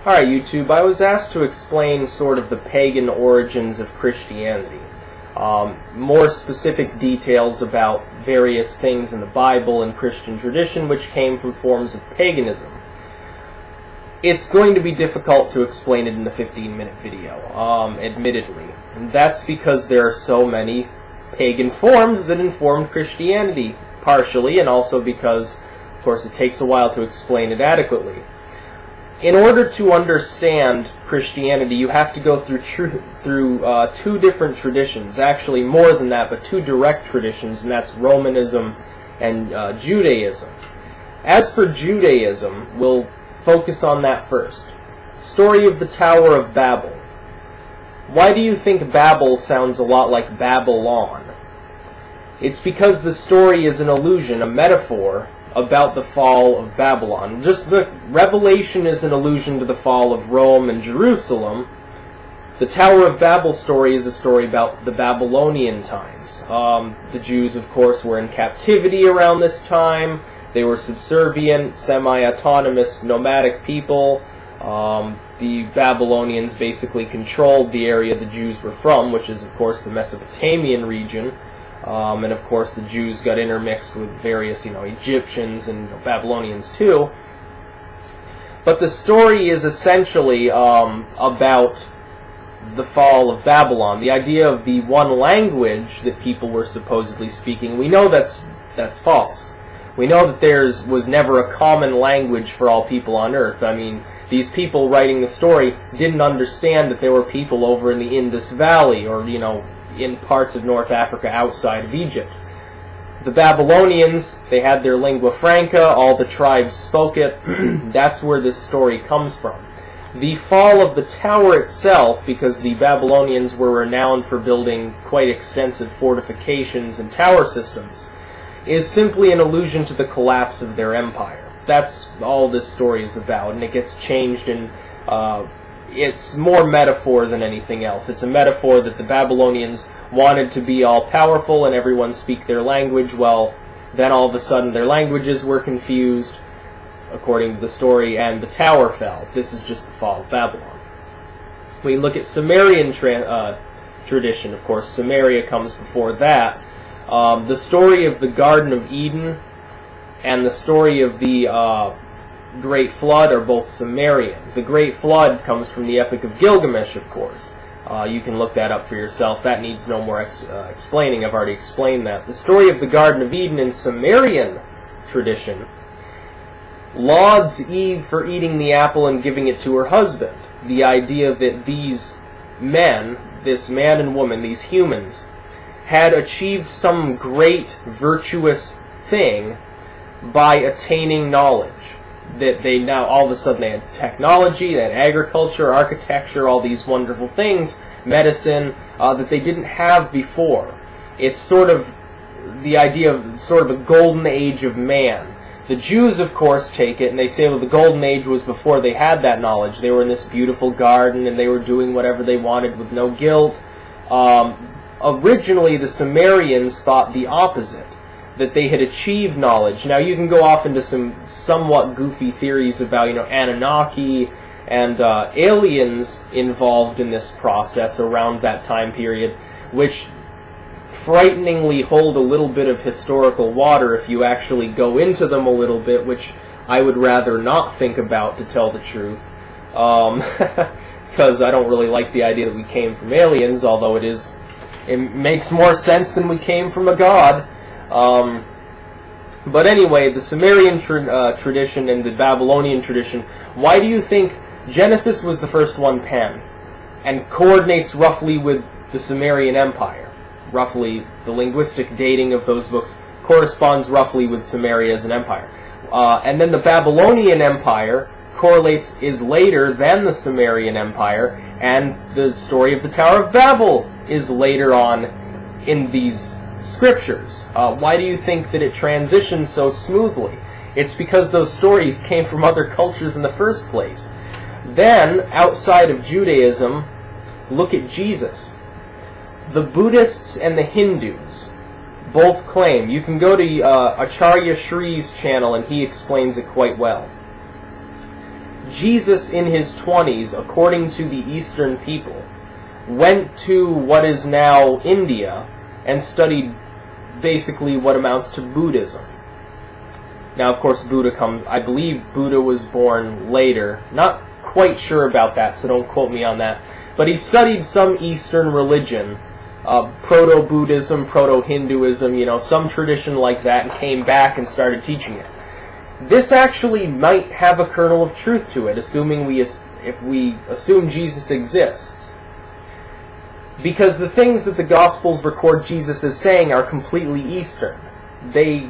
Alright, YouTube, I was asked to explain sort of the pagan origins of Christianity. More specific details about various things in the Bible and Christian tradition which came from forms of paganism. It's going to be difficult to explain it in the 15-minute video, admittedly. And that's because there are so many pagan forms that informed Christianity, partially, and also because, of course, it takes a while to explain it adequately. In order to understand Christianity, you have to go through two different traditions. Actually, more than that, but two direct traditions, and that's Romanism and Judaism. As for Judaism, we'll focus on that first. Story of the Tower of Babel. Why do you think Babel sounds a lot like Babylon? It's because the story is an allusion, a metaphor, about the fall of Babylon. Just the Revelation is an allusion to the fall of Rome and Jerusalem. The Tower of Babel story is a story about the Babylonian times. The Jews, of course, were in captivity around this time. They were subservient, semi-autonomous, nomadic people. The Babylonians basically controlled the area the Jews were from, which is, of course, the Mesopotamian region. And, of course, the Jews got intermixed with various, Egyptians and Babylonians, too. But the story is essentially about the fall of Babylon. The idea of the one language that people were supposedly speaking, we know that's false. We know that there was never a common language for all people on Earth. I mean, these people writing the story didn't understand that there were people over in the Indus Valley or, in parts of North Africa outside of Egypt. The Babylonians, they had their lingua franca, all the tribes spoke it. That's where this story comes from. The fall of the tower itself, because the Babylonians were renowned for building quite extensive fortifications and tower systems, is simply an allusion to the collapse of their empire. That's all this story is about, and it gets changed in it's more metaphor than anything else. It's a metaphor that the Babylonians wanted to be all-powerful and everyone speak their language. Well, then all of a sudden their languages were confused, according to the story, and the tower fell. This is just the fall of Babylon. We look at Sumerian tradition. Of course, Samaria comes before that. The story of the Garden of Eden and the story of the Great Flood are both Sumerian. The Great Flood comes from the Epic of Gilgamesh, of course. You can look that up for yourself. That needs no more explaining. I've already explained that. The story of the Garden of Eden in Sumerian tradition lauds Eve for eating the apple and giving it to her husband. The idea that these men, this man and woman, these humans, had achieved some great virtuous thing by attaining knowledge. That they now, all of a sudden, they had technology, they had agriculture, architecture, all these wonderful things, medicine, that they didn't have before. It's sort of the idea of sort of a golden age of man. The Jews, of course, take it, and they say, well, the golden age was before they had that knowledge. They were in this beautiful garden, and they were doing whatever they wanted with no guilt. Originally, the Sumerians thought the opposite, that they had achieved knowledge. Now, you can go off into some somewhat goofy theories about, Anunnaki and aliens involved in this process around that time period, which frighteningly hold a little bit of historical water if you actually go into them a little bit, which I would rather not think about, to tell the truth. Because I don't really like the idea that we came from aliens, although it makes more sense than we came from a god. But anyway, the Sumerian tradition and the Babylonian tradition, why do you think Genesis was the first one penned and coordinates roughly with the Sumerian Empire? Roughly, the linguistic dating of those books corresponds roughly with Sumeria as an empire. And then the Babylonian Empire is later than the Sumerian Empire, and the story of the Tower of Babel is later on in these scriptures. Why do you think that it transitions so smoothly? It's because those stories came from other cultures in the first place. Then, outside of Judaism, look at Jesus. The Buddhists and the Hindus both claim, you can go to Acharya Shri's channel and he explains it quite well. Jesus in his 20s, according to the Eastern people, went to what is now India and studied basically what amounts to Buddhism. Now, of course, I believe Buddha was born later. Not quite sure about that, so don't quote me on that. But he studied some Eastern religion, proto-Buddhism, proto-Hinduism, some tradition like that, and came back and started teaching it. This actually might have a kernel of truth to it, if we assume Jesus exists. Because the things that the Gospels record Jesus as saying are completely Eastern. They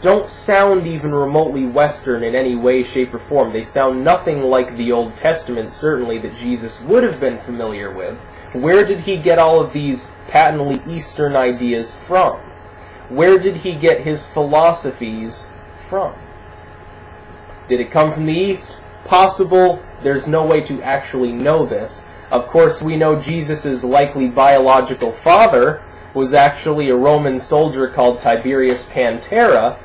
don't sound even remotely Western in any way, shape, or form. They sound nothing like the Old Testament, certainly, that Jesus would have been familiar with. Where did he get all of these patently Eastern ideas from? Where did he get his philosophies from? Did it come from the East? Possible. There's no way to actually know this. Of course, we know Jesus' likely biological father was actually a Roman soldier called Tiberius Pantera.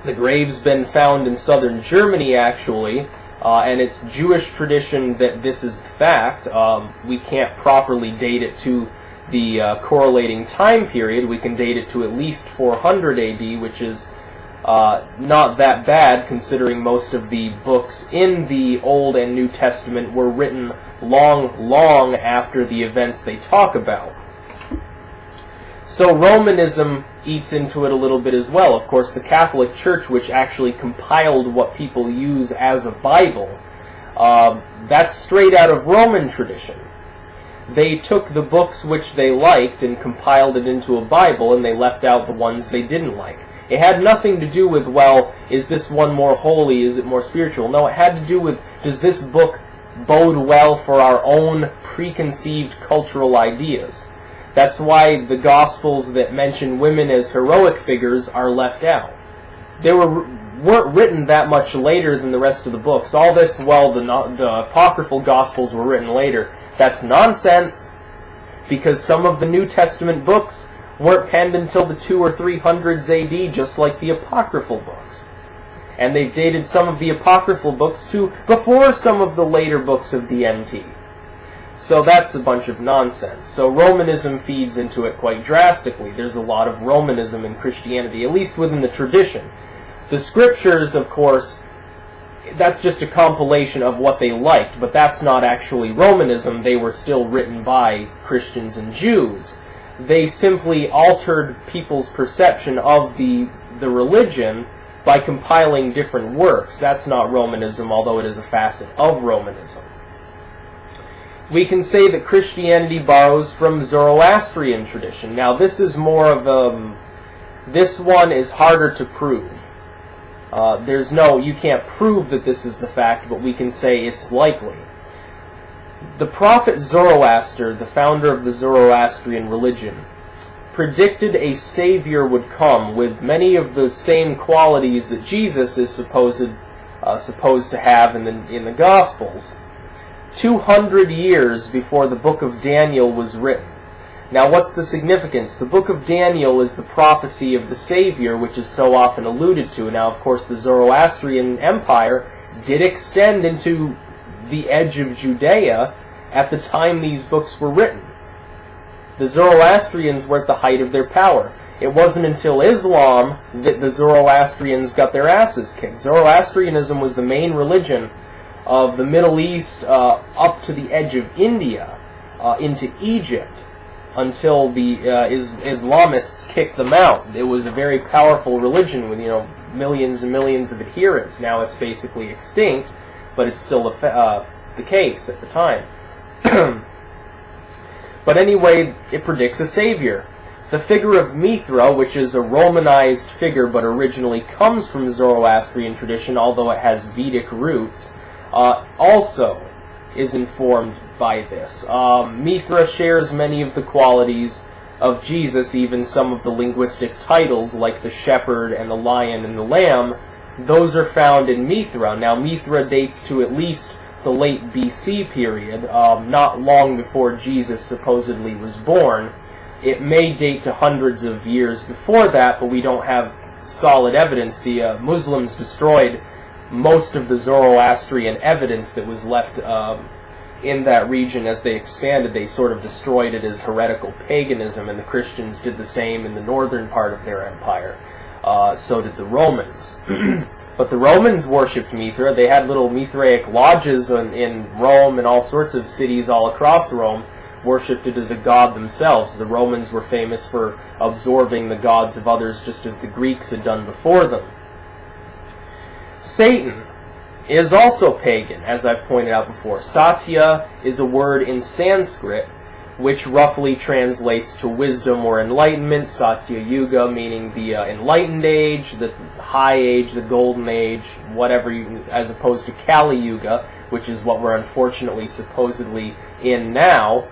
The grave's been found in southern Germany, actually, and it's Jewish tradition that this is the fact. We can't properly date it to the correlating time period. We can date it to at least 400 AD, which is not that bad, considering most of the books in the Old and New Testament were written long after the events they talk about. So Romanism eats into it a little bit as well. Of course, the Catholic Church, which actually compiled what people use as a Bible, that's straight out of Roman tradition. They took the books which they liked and compiled it into a Bible, and they left out the ones they didn't like. It had nothing to do with, well, is this one more holy, is it more spiritual? No, it had to do with, does this book bode well for our own preconceived cultural ideas? That's why the Gospels that mention women as heroic figures are left out. They weren't written that much later than the rest of the books. All this, well, the apocryphal Gospels were written later. That's nonsense, because some of the New Testament books weren't penned until the 200s or 300s AD, just like the apocryphal books. And they've dated some of the apocryphal books to before some of the later books of the NT. So that's a bunch of nonsense. So Romanism feeds into it quite drastically. There's a lot of Romanism in Christianity, at least within the tradition. The scriptures, of course, that's just a compilation of what they liked, but that's not actually Romanism. They were still written by Christians and Jews. They simply altered people's perception of the religion by compiling different works. That's not Romanism, although it is a facet of Romanism. We can say that Christianity borrows from Zoroastrian tradition. Now, this is more of this one is harder to prove. You can't prove that this is the fact, but we can say it's likely. The prophet Zoroaster, the founder of the Zoroastrian religion, predicted a savior would come with many of the same qualities that Jesus is supposed to have in the Gospels, 200 years before the book of Daniel was written. Now, what's the significance? The book of Daniel is the prophecy of the Savior, which is so often alluded to. Now, of course, the Zoroastrian Empire did extend into the edge of Judea at the time these books were written. The Zoroastrians were at the height of their power. It wasn't until Islam that the Zoroastrians got their asses kicked. Zoroastrianism was the main religion of the Middle East up to the edge of India, into Egypt, until the Islamists kicked them out. It was a very powerful religion with millions and millions of adherents. Now it's basically extinct, but it's still the case at the time. But anyway, it predicts a savior. The figure of Mithra, which is a Romanized figure but originally comes from Zoroastrian tradition, although it has Vedic roots, also is informed by this. Mithra shares many of the qualities of Jesus, even some of the linguistic titles like the shepherd and the lion and the lamb. Those are found in Mithra. Now, Mithra dates to at least the late BC period, not long before Jesus supposedly was born. It may date to hundreds of years before that, but we don't have solid evidence. The Muslims destroyed most of the Zoroastrian evidence that was left in that region as they expanded. They sort of destroyed it as heretical paganism, and the Christians did the same in the northern part of their empire. So did the Romans. But the Romans worshipped Mithra. They had little Mithraic lodges in Rome, and all sorts of cities all across Rome worshipped it as a god themselves. The Romans were famous for absorbing the gods of others, just as the Greeks had done before them. Satan is also pagan, as I've pointed out before. Satya is a word in Sanskrit which roughly translates to wisdom or enlightenment. Satya Yuga meaning the enlightened age, the high age, the golden age, whatever, as opposed to Kali Yuga, which is what we're unfortunately supposedly in now,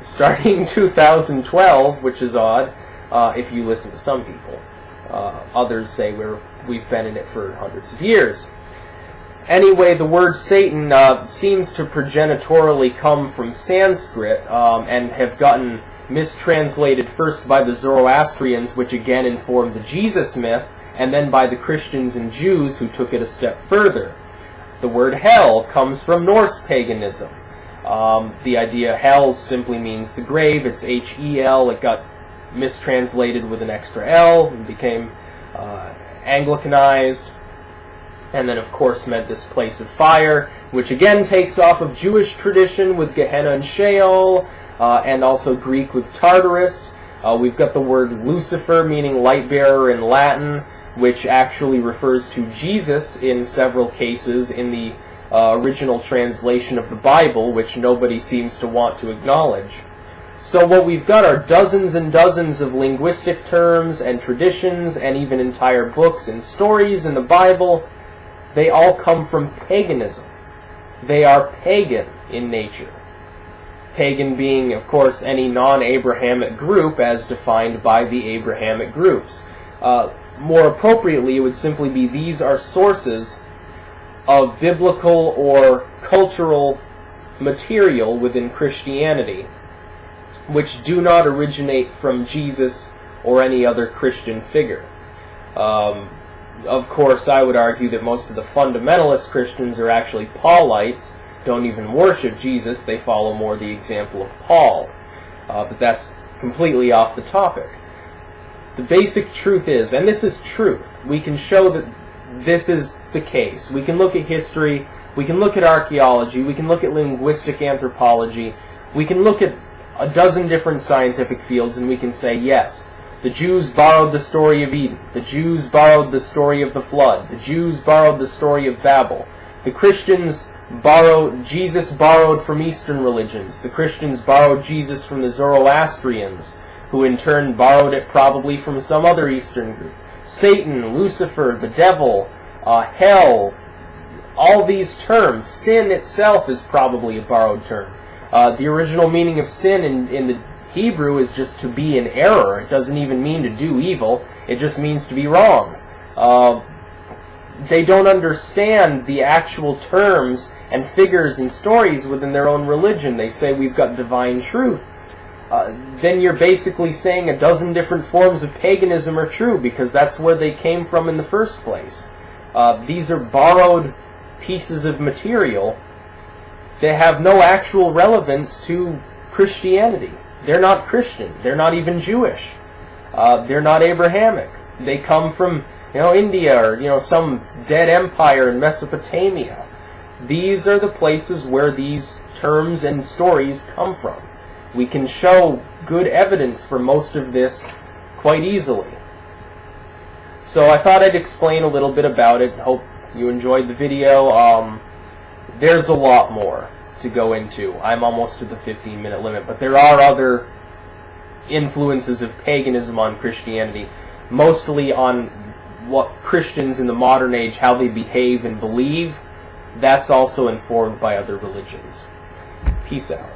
starting 2012, which is odd if you listen to some people. Others say we've been in it for hundreds of years. Anyway, the word Satan seems to progenitorily come from Sanskrit and have gotten mistranslated first by the Zoroastrians, which again informed the Jesus myth, and then by the Christians and Jews, who took it a step further. The word hell comes from Norse paganism. The idea hell simply means the grave. It's H-E-L. It got mistranslated with an extra L and became Anglicanized. And then, of course, meant this place of fire, which again takes off of Jewish tradition with Gehenna and Sheol, and also Greek with Tartarus. We've got the word Lucifer, meaning light bearer in Latin, which actually refers to Jesus in several cases in the original translation of the Bible, which nobody seems to want to acknowledge. So what we've got are dozens and dozens of linguistic terms and traditions, and even entire books and stories in the Bible. They all come from paganism. They are pagan in nature. Pagan being, of course, any non-Abrahamic group as defined by the Abrahamic groups. More appropriately, it would simply be these are sources of biblical or cultural material within Christianity, which do not originate from Jesus or any other Christian figure. Of course, I would argue that most of the fundamentalist Christians are actually Paulites, don't even worship Jesus, they follow more the example of Paul. But that's completely off the topic. The basic truth is, and this is truth, we can show that this is the case. We can look at history, we can look at archaeology, we can look at linguistic anthropology, we can look at a dozen different scientific fields, and we can say, yes, the Jews borrowed the story of Eden. The Jews borrowed the story of the flood. The Jews borrowed the story of Babel. The Christians Jesus borrowed from Eastern religions. The Christians borrowed Jesus from the Zoroastrians, who in turn borrowed it probably from some other Eastern group. Satan, Lucifer, the devil, hell, all these terms. Sin itself is probably a borrowed term. The original meaning of sin in the Hebrew is just to be in error. It doesn't even mean to do evil. It just means to be wrong. They don't understand the actual terms and figures and stories within their own religion. They say we've got divine truth. Then you're basically saying a dozen different forms of paganism are true, because that's where they came from in the first place. These are borrowed pieces of material that have no actual relevance to Christianity. They're not Christian. They're not even Jewish. They're not Abrahamic. They come from, India or, some dead empire in Mesopotamia. These are the places where these terms and stories come from. We can show good evidence for most of this quite easily. So I thought I'd explain a little bit about it. Hope you enjoyed the video. There's a lot more to go into. I'm almost to the 15-minute limit, but there are other influences of paganism on Christianity, mostly on what Christians in the modern age, how they behave and believe. That's also informed by other religions. Peace out.